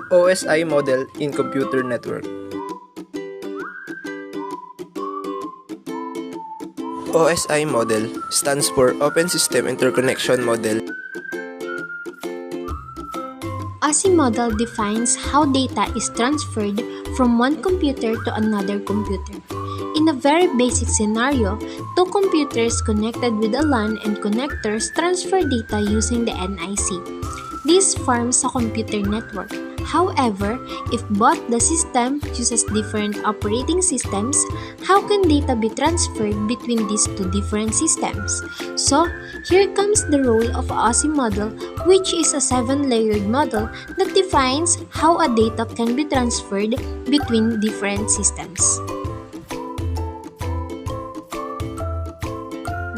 OSI model in computer network. OSI model stands for Open System Interconnection Model. OSI model defines how data is transferred from one computer to another computer. In a very basic scenario, two computers connected with a LAN and connectors transfer data using the NIC. This forms a computer network. However, if both the system uses different operating systems, how can data be transferred between these two different systems? So, here comes the role of OSI model, which is a 7-layered model that defines how a data can be transferred between different systems.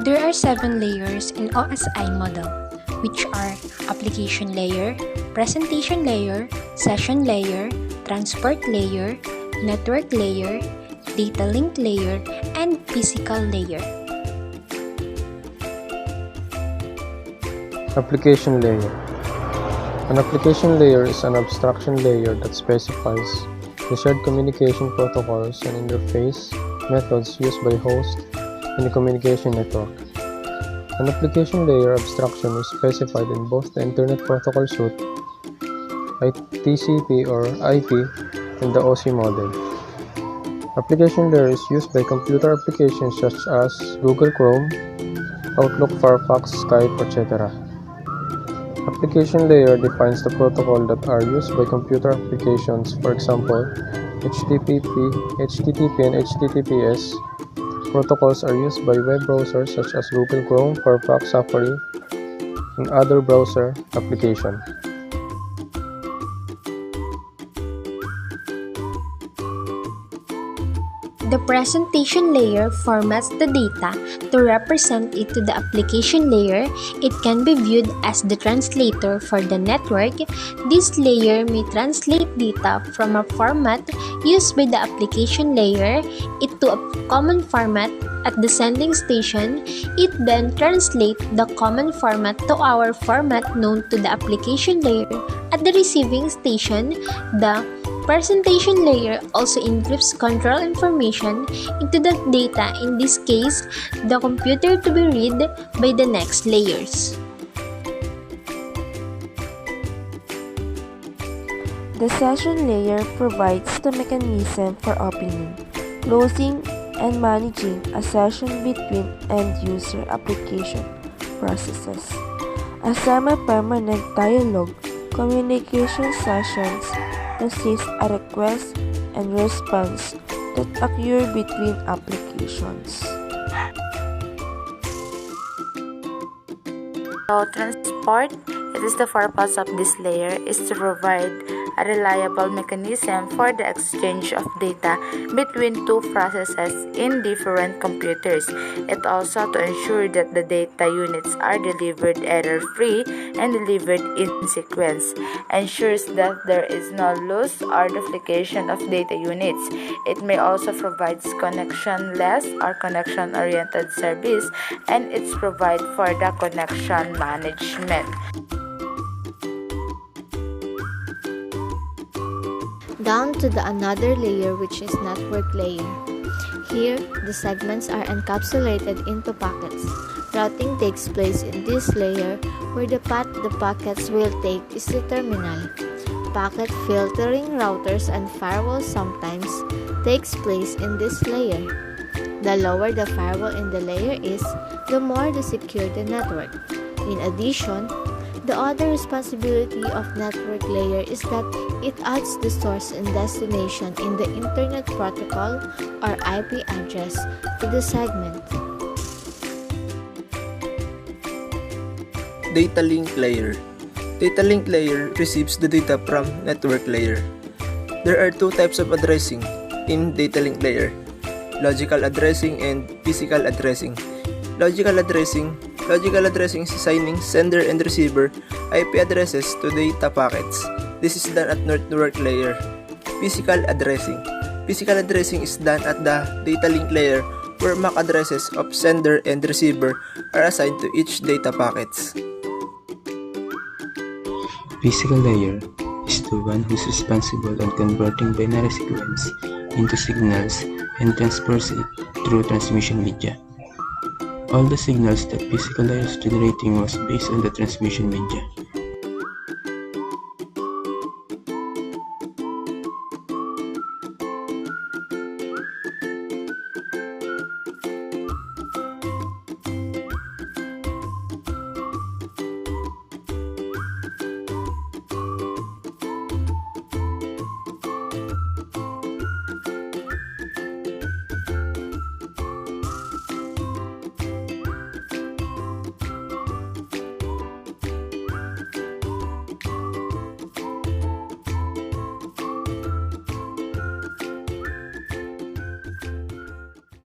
There are 7 layers in OSI model, which are application layer, presentation layer, session layer, transport layer, network layer, data link layer, and physical layer. Application layer. An application layer is an abstraction layer that specifies the shared communication protocols and interface methods used by host in the communication network. An application layer abstraction is specified in both the Internet Protocol Suite, TCP or IP, and the OSI model. Application layer is used by computer applications such as Google Chrome, Outlook, Firefox, Skype, etc. Application layer defines the protocol that are used by computer applications, for example, HTTP and HTTPS. Protocols are used by web browsers such as Google Chrome, Firefox, Safari, and other browser applications. The presentation layer formats the data to represent it to the application layer. It can be viewed as the translator for the network. This layer may translate data from a format used by the application layer into a common format at the sending station. It then translates the common format to our format known to the application layer at the receiving station. The presentation layer also encrypts control information into the data, in this case, the computer to be read by the next layers. The session layer provides the mechanism for opening, closing, and managing a session between end-user application processes. A semi-permanent dialogue communication sessions consist a request and response that occur between applications. So transport, it is the purpose of this layer is to provide a reliable mechanism for the exchange of data between two processes in different computers. It also to ensure that the data units are delivered error-free and delivered in sequence. Ensures that there is no loss or duplication of data units. It may also provide connectionless or connection-oriented service, and it's provide for the connection management. Down to the another layer, which is network layer. Here, the segments are encapsulated into packets. Routing takes place in this layer, where the path the packets will take is the terminal. Packet filtering, routers, and firewalls sometimes takes place in this layer. The lower the firewall in the layer is, the more the secure the network. In addition, the other responsibility of network layer is that it adds the source and destination in the Internet Protocol or IP address to the segment. Data link layer. Data link layer receives the data from network layer. There are two types of addressing in data link layer: logical addressing and physical addressing. Logical addressing is assigning sender and receiver IP addresses to data packets. This is done at network layer. Physical addressing is done at the data link layer, where MAC addresses of sender and receiver are assigned to each data packets. Physical layer is the one who is responsible on converting binary sequence into signals and transfers it through transmission media. All the signals that physical layer is generating was based on the transmission media.